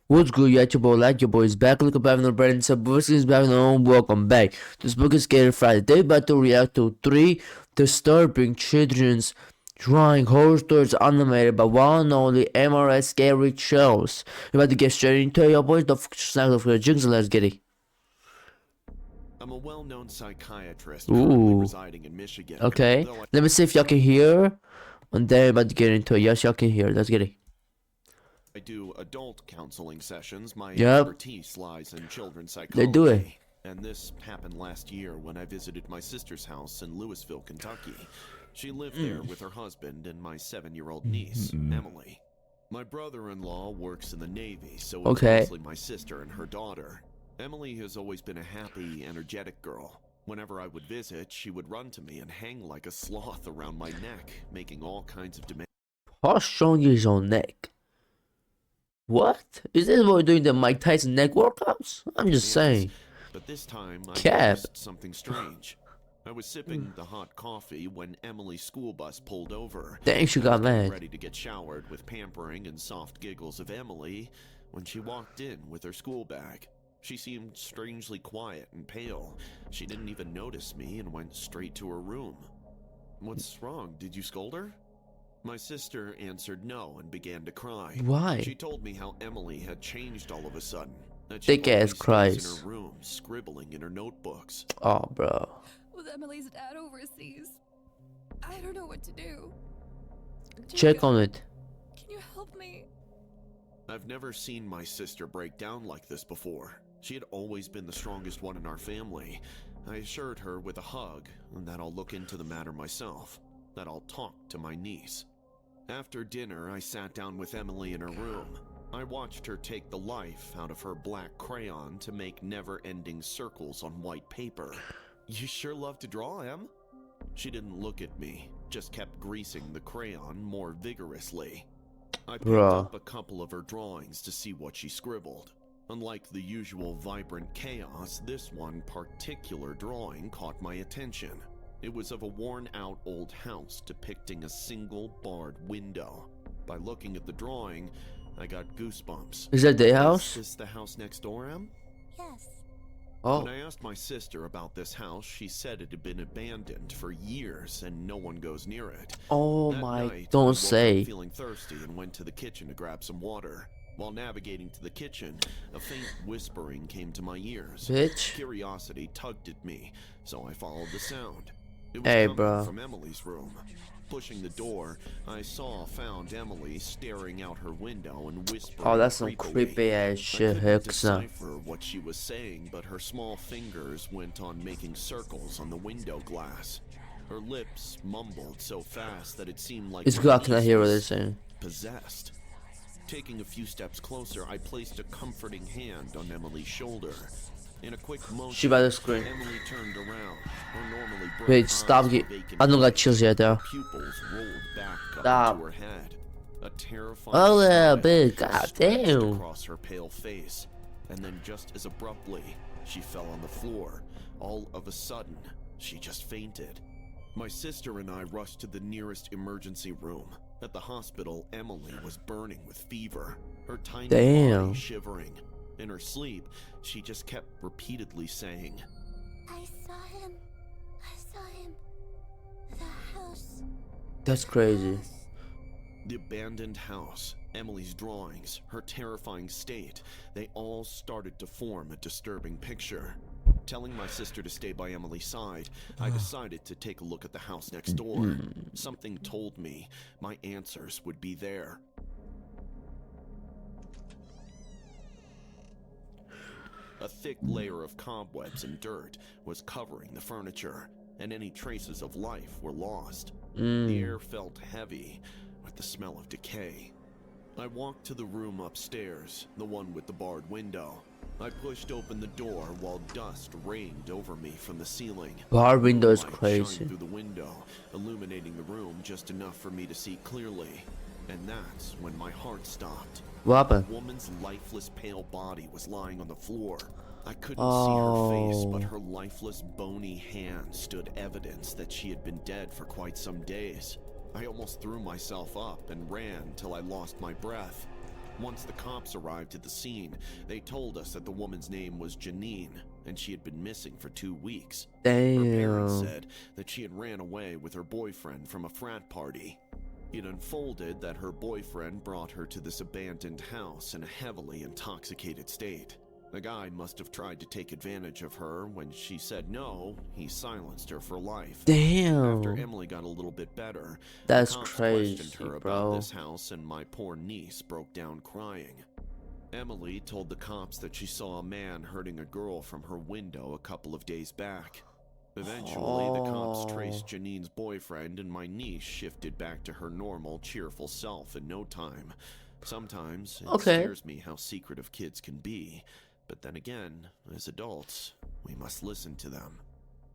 What's good, your boy, like your boy is back. Look up having no brand and subversives back on. Welcome back. This book is Scary Friday. Today about to react to 3 disturbing children's drawing horror stories animated by one and only MRS Scary Shows. We're about to get straight into it, your boys. Don't forget to snack up for the jigs and let's get it. I'm a well-known psychiatrist currently residing in Michigan. Okay, let me see if y'all can hear. And then we're about to get into it. Yes, y'all can hear. Let's get it. I do adult counseling sessions. My expertise lies in children's psychology. They do it. And this happened last year when I visited my sister's house in Louisville, Kentucky. She lived there with her husband and my 7-year-old niece, Emily. My brother-in-law works in the Navy, so it's mostly my sister and her daughter. Emily has always been a happy, energetic girl. Whenever I would visit, she would run to me and hang like a sloth around my neck, making all kinds of demands. Paul's showing his own neck. What? Is this what we're doing, the Mike Tyson neck workouts? I'm just saying. But this time, I noticed something strange. I was sipping the hot coffee when Emily's school bus pulled over. Dang, she got mad. Ready to get showered with pampering and soft giggles of Emily when she walked in with her school bag. She seemed strangely quiet and pale. She didn't even notice me and went straight to her room. What's wrong? Did you scold her? My sister answered no and began to cry. Why? She told me how Emily had changed all of a sudden. That Thick ass cries. In her room, scribbling in her notebooks. Oh, bro. With Emily's dad overseas, I don't know what to do. Check on it. Can you help me? I've never seen my sister break down like this before. She had always been the strongest one in our family. I assured her with a hug that I'll look into the matter myself, that I'll talk to my niece. After dinner, I sat down with Emily in her room. I watched her take the life out of her black crayon to make never-ending circles on white paper. You sure love to draw, Em? She didn't look at me, just kept greasing the crayon more vigorously. I picked up a couple of her drawings to see what she scribbled. Unlike the usual vibrant chaos, this one particular drawing caught my attention. It was of a worn-out old house depicting a single barred window. By looking at the drawing, I got goosebumps. Is that their house? Is this the house next door, Em? Yes. Oh. When I asked my sister about this house, she said it had been abandoned for years and no one goes near it. Oh that my, night, don't I woke say. up feeling thirsty and went to the kitchen to grab some water. While navigating to the kitchen, a faint whispering came to my ears. Bitch. Curiosity tugged at me, so I followed the sound. It was coming from Emily's room. Pushing the door, I found Emily staring out her window and whispering. Oh, that's some creepy ass shit. I couldn't decipher what she was saying, but her small fingers went on making circles on the window glass. Her lips mumbled so fast that it seemed like it's good I cannot hear what they're saying. Possessed. Taking a few steps closer, I placed a comforting hand on Emily's shoulder. In a quick motion, She by the screen. Emily turned around. Her normally bright Wait, eyes stop. I don't got chills yet, though. Pupils rolled back Stop. up into her head. A terrifying Oh, yeah, smile big. God stretched damn. across her pale face, and then just as abruptly, she fell on the floor. All of a sudden, she just fainted. My sister and I rushed to the nearest emergency room. At the hospital, Emily was burning with fever, her tiny body shivering. In her sleep, she just kept repeatedly saying, I saw him. I saw him. The house. That's crazy. The abandoned house, Emily's drawings, her terrifying state, they all started to form a disturbing picture. Telling my sister to stay by Emily's side, I decided to take a look at the house next door. Something told me my answers would be there. A thick layer of cobwebs and dirt was covering the furniture, and any traces of life were lost. The air felt heavy, with the smell of decay. I walked to the room upstairs, the one with the barred window. I pushed open the door while dust rained over me from the ceiling. Barred window is Light crazy. shined through the window, illuminating the room just enough for me to see clearly. And that's when my heart stopped. What happened? A woman's lifeless, pale body was lying on the floor. I couldn't see her face, but her lifeless, bony hand stood evidence that she had been dead for quite some days. I almost threw myself up and ran till I lost my breath. Once the cops arrived at the scene, they told us that the woman's name was Janine, and she had been missing for 2 weeks. Her parents Damn. said that she had ran away with her boyfriend from a frat party. It unfolded that her boyfriend brought her to this abandoned house in a heavily intoxicated state. The guy must have tried to take advantage of her. When she said no, he silenced her for life. After Damn. Emily got a little bit better, That's the cops crazy, questioned her bro. about this house, and my poor niece broke down crying. Emily told the cops that she saw a man hurting a girl from her window a couple of days back. Eventually, the cops traced Janine's boyfriend, and my niece shifted back to her normal, cheerful self in no time. Sometimes it scares me how secretive kids can be, but then again, as adults, we must listen to them.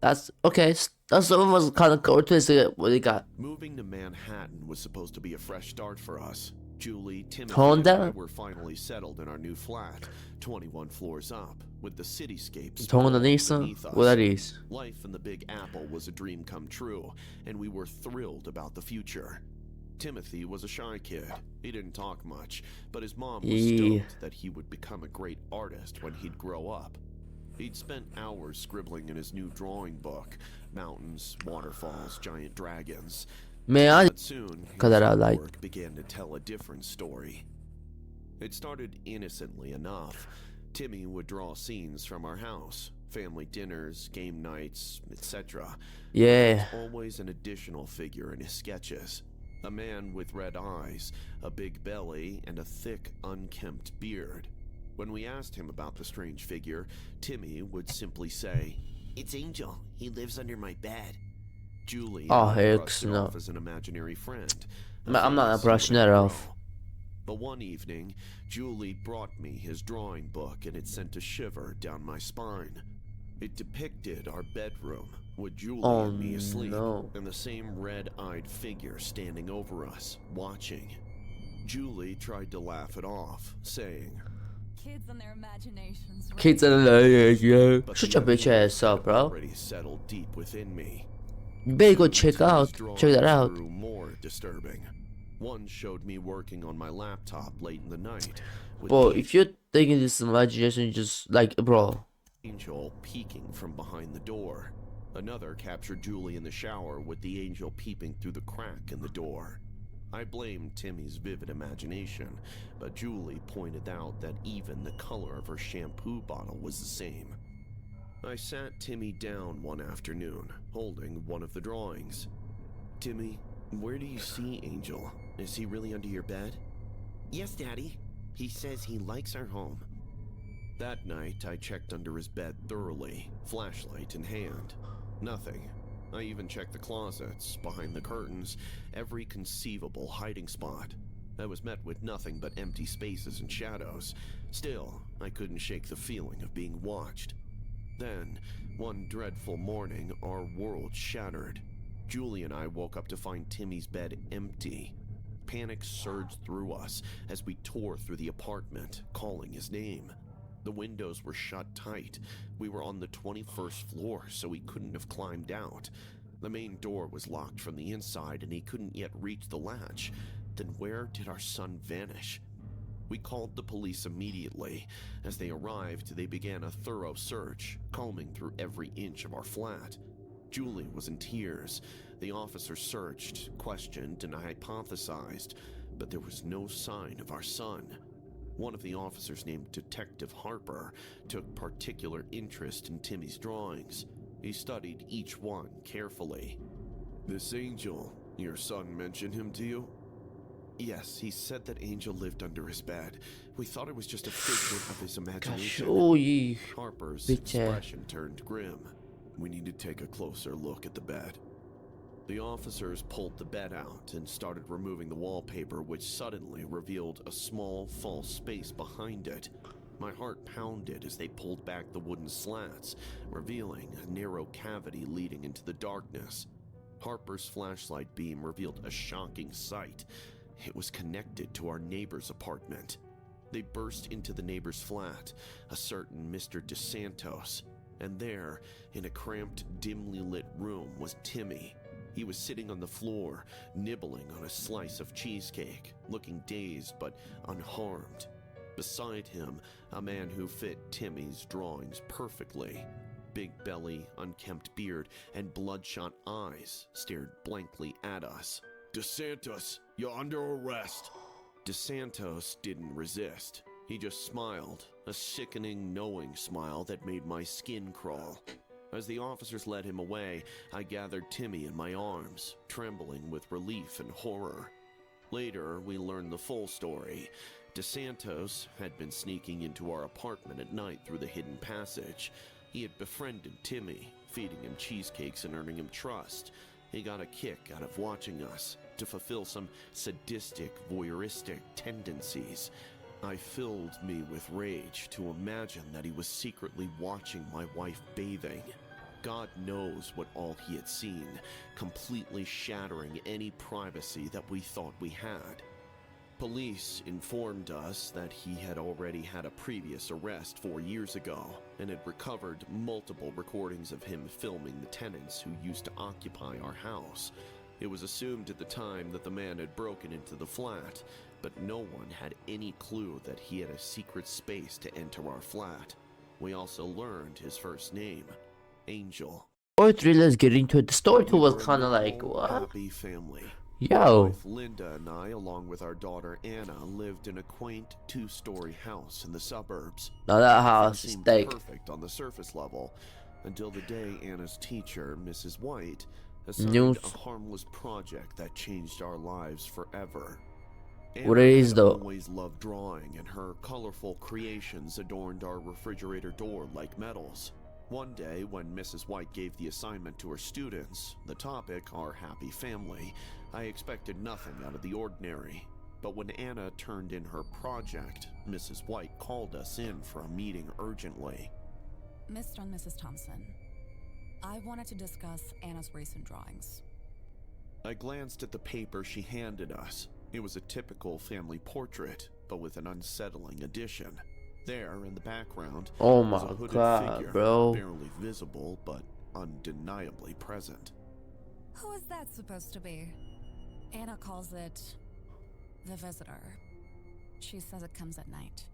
That's okay. That's was kind of cool. What you got? Moving to Manhattan was supposed to be a fresh start for us. Julie, Timothy, Honda? and I were finally settled in our new flat, 21 floors up, with the cityscape Honda beneath Nissan? us. What that is? Life in the Big Apple was a dream come true, and we were thrilled about the future. Timothy was a shy kid. He didn't talk much, but his mom was stoked that he would become a great artist when he'd grow up. He'd spent hours scribbling in his new drawing book, mountains, waterfalls, giant dragons. Man, But soon, his cut that out, like. work began to tell a different story. It started innocently enough. Timmy would draw scenes from our house, family dinners, game nights, etc. Yeah. Always an additional figure in his sketches. A man with red eyes, a big belly, and a thick, unkempt beard. When we asked him about the strange figure, Timmy would simply say, "It's Angel. He lives under my bed." Julie brushed it off as an imaginary friend. I'm not brushing that off. But one evening, Julie brought me his drawing book, and it sent a shiver down my spine. It depicted our bedroom, with Julie and me asleep, and the same red-eyed figure standing over us, watching. Julie tried to laugh it off, saying, Kids and their imaginations. Right? Kids and yeah. But Shut the your bitch ass up, bro. already settled deep within me. You better go Two check that drawings out. grew more disturbing. One showed me working on my laptop late in the night, with Bro, the if you're thinking this is imagination, just like, bro. angel peeking from behind the door. Another captured Julie in the shower with the angel peeping through the crack in the door. I blamed Timmy's vivid imagination, but Julie pointed out that even the color of her shampoo bottle was the same. I sat Timmy down one afternoon, holding one of the drawings. "Timmy, where do you see Angel? Is he really under your bed?" "Yes, Daddy. He says he likes our home." That night, I checked under his bed thoroughly, flashlight in hand. Nothing. I even checked the closets, behind the curtains, every conceivable hiding spot. I was met with nothing but empty spaces and shadows. Still, I couldn't shake the feeling of being watched. Then, one dreadful morning, our world shattered. Julie and I woke up to find Timmy's bed empty. Panic surged through us as we tore through the apartment, calling his name. The windows were shut tight. We were on the 21st floor, so he couldn't have climbed out. The main door was locked from the inside, and he couldn't yet reach the latch. Then where did our son vanish? We called the police immediately. As they arrived, they began a thorough search, combing through every inch of our flat. Julie was in tears. The officers searched, questioned, and hypothesized, but there was no sign of our son. One of the officers, named Detective Harper, took particular interest in Timmy's drawings. He studied each one carefully. "This Angel, your son mentioned him to you?" "Yes, he said that Angel lived under his bed. We thought it was just a figment of his imagination." Harper's expression turned grim. "We need to take a closer look at the bed." The officers pulled the bed out and started removing the wallpaper, which suddenly revealed a small, false space behind it. My heart pounded as they pulled back the wooden slats, revealing a narrow cavity leading into the darkness. Harper's flashlight beam revealed a shocking sight. It was connected to our neighbor's apartment. They burst into the neighbor's flat, a certain Mr. DeSantos, and there, in a cramped, dimly lit room, was Timmy. He was sitting on the floor, nibbling on a slice of cheesecake, looking dazed but unharmed. Beside him, a man who fit Timmy's drawings perfectly. Big belly, unkempt beard, and bloodshot eyes stared blankly at us. "DeSantos, you're under arrest." DeSantos didn't resist. He just smiled, a sickening, knowing smile that made my skin crawl. As the officers led him away, I gathered Timmy in my arms, trembling with relief and horror. Later, we learned the full story. DeSantos had been sneaking into our apartment at night through the hidden passage. He had befriended Timmy, feeding him cheesecakes and earning him trust. He got a kick out of watching us, to fulfill some sadistic, voyeuristic tendencies. I filled me with rage to imagine that he was secretly watching my wife bathing. God knows what all he had seen, completely shattering any privacy that we thought we had. Police informed us that he had already had a previous arrest 4 years ago and had recovered multiple recordings of him filming the tenants who used to occupy our house. It was assumed at the time that the man had broken into the flat, but no one had any clue that he had a secret space to enter our flat. We also learned his first name, Angel. Part 3, let's get into it. The story 2 was We were a kind of like, normal, what? happy family. My Yo. wife Linda and I, along with our daughter Anna, lived in a quaint 2-story house in the suburbs. Now that Everything house is seemed thick. perfect on the surface level, until the day Anna's teacher, Mrs. White, assigned News. a harmless project that changed our lives forever. What it is had though? always loved drawing, and her colorful creations adorned our refrigerator door like medals. One day, when Mrs. White gave the assignment to her students, the topic, our happy family, I expected nothing out of the ordinary. But when Anna turned in her project, Mrs. White called us in for a meeting urgently. Mr. and Mrs. Thompson, I wanted to discuss Anna's recent drawings. I glanced at the paper she handed us. It was a typical family portrait, but with an unsettling addition. There, in the background, Oh was a my hooded god, figure, bro. barely visible, but undeniably present. Who is that supposed to be? Anna calls it the visitor. She says it comes at night.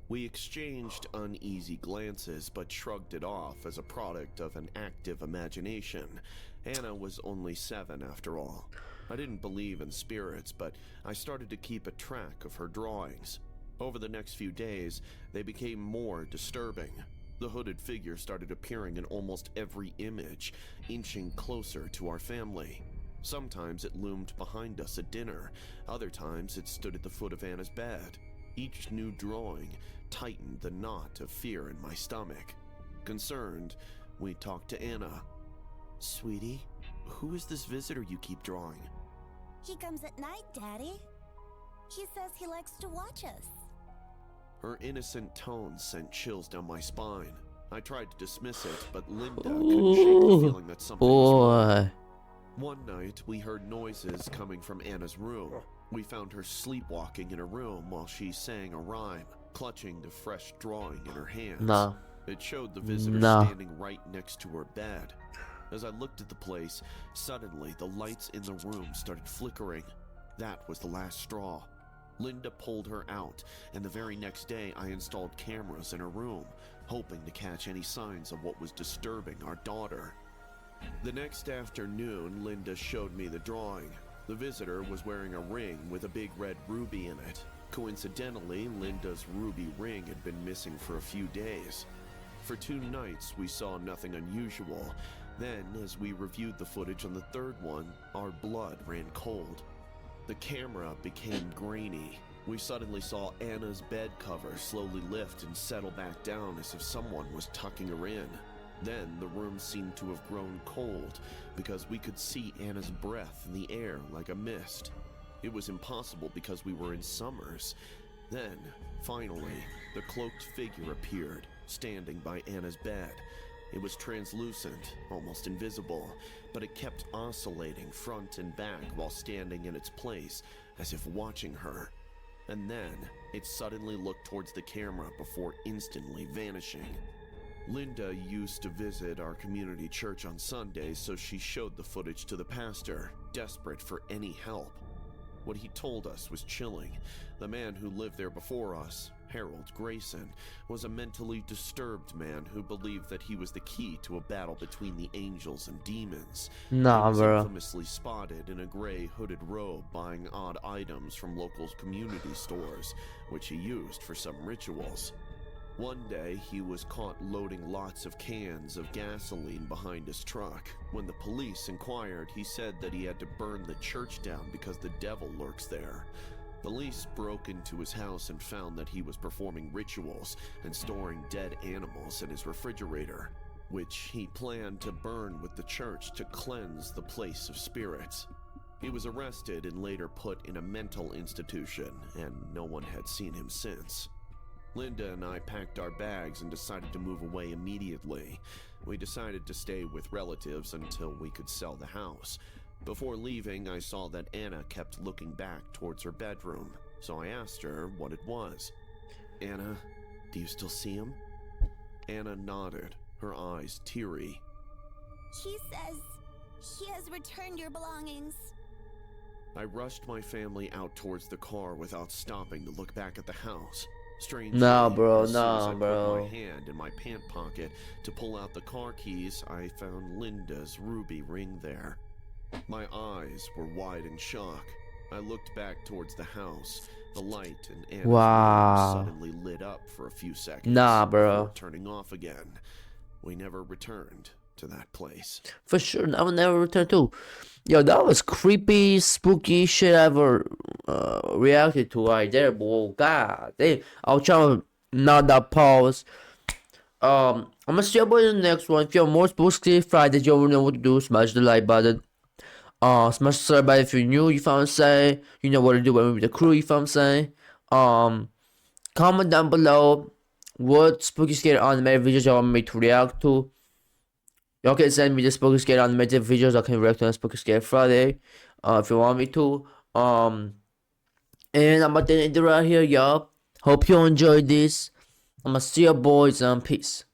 We exchanged uneasy glances, but shrugged it off as a product of an active imagination. Anna was only 7 after all. I didn't believe in spirits, but I started to keep a track of her drawings. Over the next few days, they became more disturbing. The hooded figure started appearing in almost every image, inching closer to our family. Sometimes it loomed behind us at dinner, other times it stood at the foot of Anna's bed. Each new drawing tightened the knot of fear in my stomach. Concerned, we talked to Anna. "Sweetie, who is this visitor you keep drawing?" He comes at night, Daddy. He says he likes to watch us. Her innocent tone sent chills down my spine. I tried to dismiss it, but Linda couldn't shake the feeling that something was wrong. Boy. One night, we heard noises coming from Anna's room. We found her sleepwalking in her room while she sang a rhyme, clutching the fresh drawing in her hands. Nah. It showed the visitor Nah. standing right next to her bed. As I looked at the place, suddenly the lights in the room started flickering. That was the last straw. Linda pulled her out, and the very next day I installed cameras in her room, hoping to catch any signs of what was disturbing our daughter. The next afternoon, Linda showed me the drawing. The visitor was wearing a ring with a big red ruby in it. Coincidentally, Linda's ruby ring had been missing for a few days. For 2 nights, we saw nothing unusual. Then, as we reviewed the footage on the 3rd one, our blood ran cold. The camera became grainy. We suddenly saw Anna's bed cover slowly lift and settle back down as if someone was tucking her in. Then the room seemed to have grown cold because we could see Anna's breath in the air like a mist. It was impossible because we were in summers. Then, finally, the cloaked figure appeared, standing by Anna's bed. It was translucent, almost invisible, but it kept oscillating front and back while standing in its place, as if watching her. And then, it suddenly looked towards the camera before instantly vanishing. Linda used to visit our community church on Sundays, so she showed the footage to the pastor, desperate for any help. What he told us was chilling. The man who lived there before us, Harold Grayson, was a mentally disturbed man who believed that he was the key to a battle between the angels and demons. Nah, he was bro. infamously spotted in a gray hooded robe buying odd items from local community stores, which he used for some rituals. One day, he was caught loading lots of cans of gasoline behind his truck. When the police inquired, he said that he had to burn the church down because the devil lurks there. Police broke into his house and found that he was performing rituals and storing dead animals in his refrigerator, which he planned to burn with the church to cleanse the place of spirits. He was arrested and later put in a mental institution, and no one had seen him since. Linda and I packed our bags and decided to move away immediately. We decided to stay with relatives until we could sell the house. Before leaving, I saw that Anna kept looking back towards her bedroom, so I asked her what it was. "Anna, do you still see him?" Anna nodded, her eyes teary. He says he has returned your belongings. I rushed my family out towards the car without stopping to look back at the house. Strangely, Nah, bro, as soon as nah, I put bro. my hand in my pant pocket to pull out the car keys, I found Linda's ruby ring there. My eyes were wide in shock. I looked back towards the house. The light in Anna's Wow. room suddenly lit up for a few seconds. Nah, bro. Before turning off again. We never returned to that place. For sure, I will never return to. Yo, that was creepy, spooky shit I ever reacted to right there, boy. God damn. I'll try to not that pause. I'm gonna see you boys in the next one. If you have more spooky Fridays, you already know what to do. Smash the like button. Smash the subscribe button if you're new, you feel what I'm saying. You know what to do when we're with the crew, you feel what I'm saying. Comment down below what spooky scary animated videos y'all want me to react to. Y'all can send me the spooky scary animated videos. I can react to on Spooky Scary Friday, if you want me to. And I'm about to end it right here, y'all. Hope you enjoyed this. I'm gonna see you boys and peace.